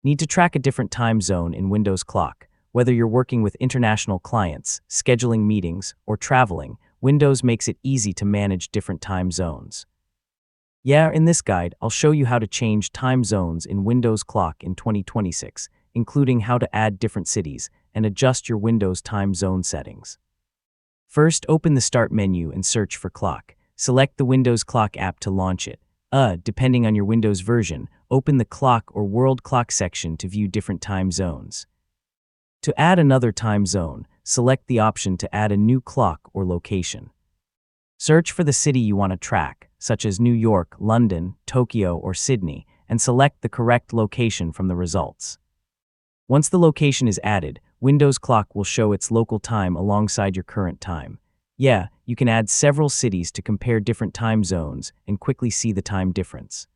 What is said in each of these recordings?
Need to track a different time zone in Windows Clock? Whether you're working with international clients, scheduling meetings, or traveling, Windows makes it easy to manage different time zones. Yeah, in this guide, I'll show you how to change time zones in Windows Clock in 2026, including how to add different cities and adjust your Windows time zone settings. First, open the Start menu and search for Clock. Select the Windows Clock app to launch it. Depending on your Windows version, open the Clock or World Clock section to view different time zones. To add another time zone, select the option to add a new clock or location. Search for the city you want to track, such as New York, London, Tokyo, or Sydney, and select the correct location from the results. Once the location is added, Windows Clock will show its local time alongside your current time. Yeah, you can add several cities to compare different time zones and quickly see the time difference.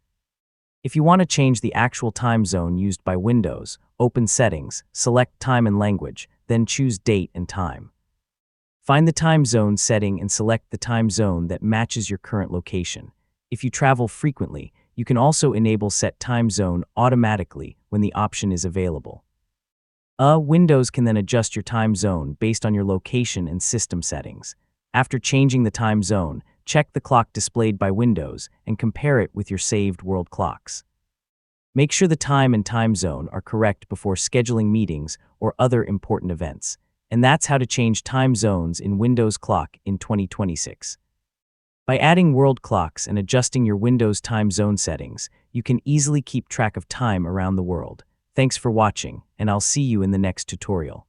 If you want to change the actual time zone used by Windows, open Settings, select Time and Language, then choose Date and Time. Find the time zone setting and select the time zone that matches your current location. If you travel frequently, you can also enable Set Time Zone automatically when the option is available. Windows can then adjust your time zone based on your location and system settings. After changing the time zone, check the clock displayed by Windows and compare it with your saved world clocks. Make sure the time and time zone are correct before scheduling meetings or other important events. And that's how to change time zones in Windows Clock in 2026. By adding world clocks and adjusting your Windows time zone settings, you can easily keep track of time around the world. Thanks for watching, and I'll see you in the next tutorial.